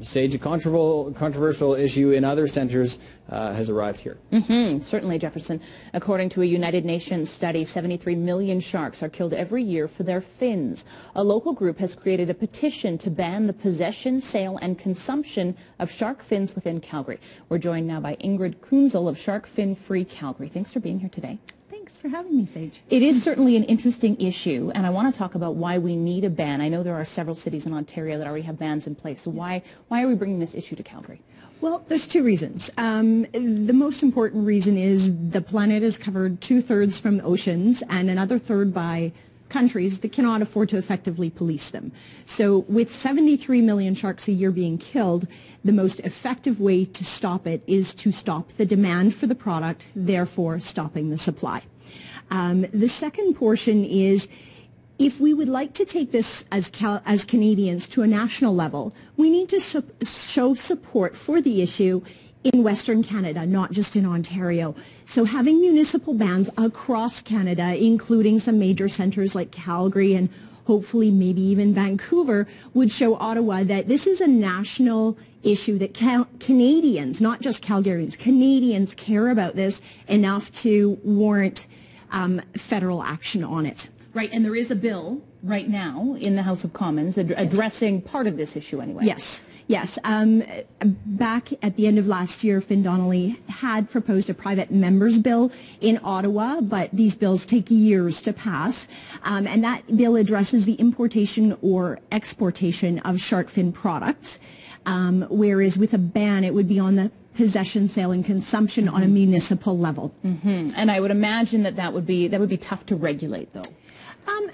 Sage, a controversial issue in other centres has arrived here. Certainly, Jefferson. According to a United Nations study, 73 million sharks are killed every year for their fins. A local group has created a petition to ban the possession, sale and consumption of shark fins within Calgary. We're joined now by Ingrid Kunzel of Shark Fin Free Calgary. Thanks for being here today. Thanks for having me, Sage. It is certainly an interesting issue, and I want to talk about why we need a ban. I know there are several cities in Ontario that already have bans in place, so why are we bringing this issue to Calgary? Well, there's two reasons. The most important reason is the planet is covered 2/3 from oceans and another third by countries that cannot afford to effectively police them. So with 73 million sharks a year being killed, the most effective way to stop it is to stop the demand for the product, therefore stopping the supply. The second portion is, if we would like to take this as Canadians to a national level, we need to show support for the issue in Western Canada, not just in Ontario. So having municipal bans across Canada, including some major centres like Calgary and hopefully maybe even Vancouver, would show Ottawa that this is a national issue, that Canadians, not just Calgarians, Canadians care about this enough to warrant federal action on it. Right, and there is a bill right now in the House of Commons addressing part of this issue anyway. Yes. Yes. Back at the end of last year, Finn Donnelly had proposed a private members bill in Ottawa, but these bills take years to pass. And that bill addresses the importation or exportation of shark fin products, whereas with a ban, it would be on the possession, sale, and consumption on a municipal level. And I would imagine that would be tough to regulate, though.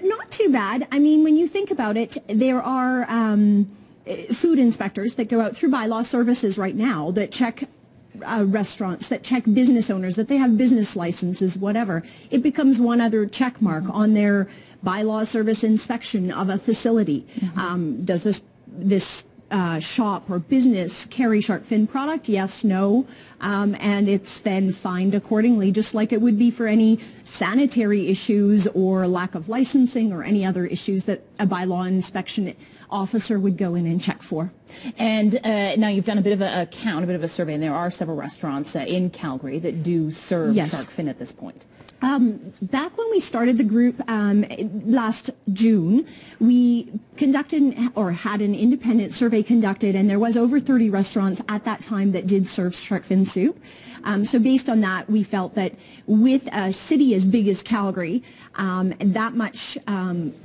Not too bad. I mean, when you think about it, there are food inspectors that go out through bylaw services right now that check restaurants, that check business owners, that they have business licenses, whatever. It becomes one other check mark on their bylaw service inspection of a facility. Does this shop or business carry shark fin product? Yes, no. And it's then fined accordingly, just like it would be for any sanitary issues or lack of licensing or any other issues that a bylaw inspection officer would go in and check for. And now you've done a bit of a count, a bit of a survey, and there are several restaurants in Calgary that do serve shark fin at this point. Back when we started the group last June, we conducted or had an independent survey conducted, and there was over 30 restaurants at that time that did serve shark fin soup. So based on that, we felt that with a city as big as Calgary, that much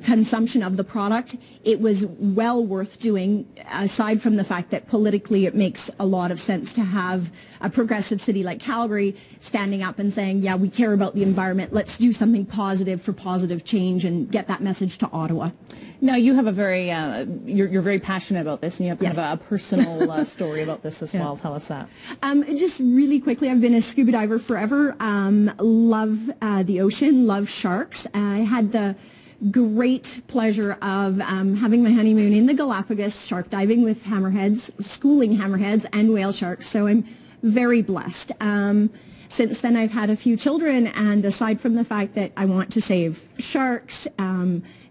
consumption of the product, it was well worth doing, aside from the fact that politically it makes a lot of sense to have a progressive city like Calgary standing up and saying, yeah, we care about the environment, let's do something positive for positive change and get that message to Ottawa. Now, you have a very, you're very passionate about this, and you have kind of a personal story about this as well. Tell us that. Just really quickly, I've been a scuba diver forever. Love the ocean, love sharks. I had the great pleasure of having my honeymoon in the Galapagos, shark diving with hammerheads, schooling hammerheads and whale sharks, so I'm very blessed. Since then, I've had a few children, and aside from the fact that I want to save sharks,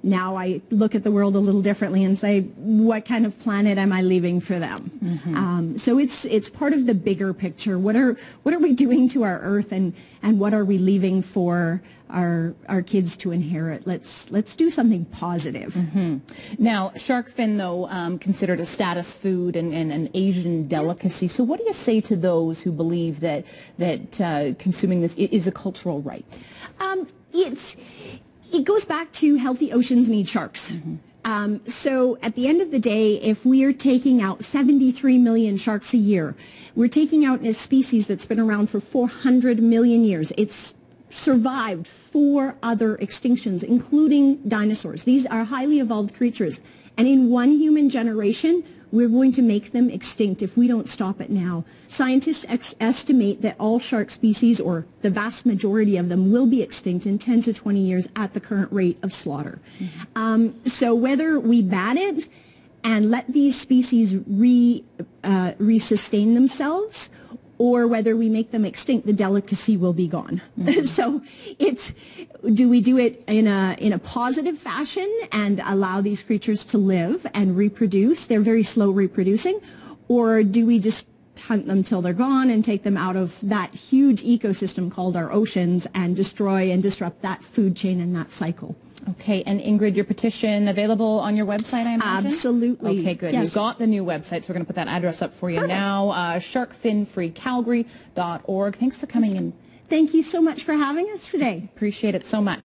now I look at the world a little differently and say, what kind of planet am I leaving for them? So it's part of the bigger picture. What are we doing to our Earth, and what are we leaving for our kids to inherit? Let's do something positive. Now, shark fin, though, considered a status food and an Asian delicacy. So what do you say to those who believe that consuming this is a cultural right? It goes back to healthy oceans need sharks. So at the end of the day, if we are taking out 73 million sharks a year, we're taking out a species that's been around for 400 million years. It's survived 4 other extinctions, including dinosaurs. These are highly evolved creatures. And in one human generation, we're going to make them extinct if we don't stop it now. Scientists estimate that all shark species, or the vast majority of them, will be extinct in 10 to 20 years at the current rate of slaughter. So whether we ban it and let these species re-sustain themselves, or whether we make them extinct, the delicacy will be gone. So do we do it in a positive fashion and allow these creatures to live and reproduce? They're very slow reproducing. or do we just hunt them till they're gone and take them out of that huge ecosystem called our oceans and destroy and disrupt that food chain and that cycle? Okay, and Ingrid, your petition available on your website, I imagine? Absolutely. Okay, good. Yes. You've got the new website, so we're going to put that address up for you now, sharkfinfreecalgary.org. Thanks for coming in. Thank you so much for having us today. Appreciate it so much.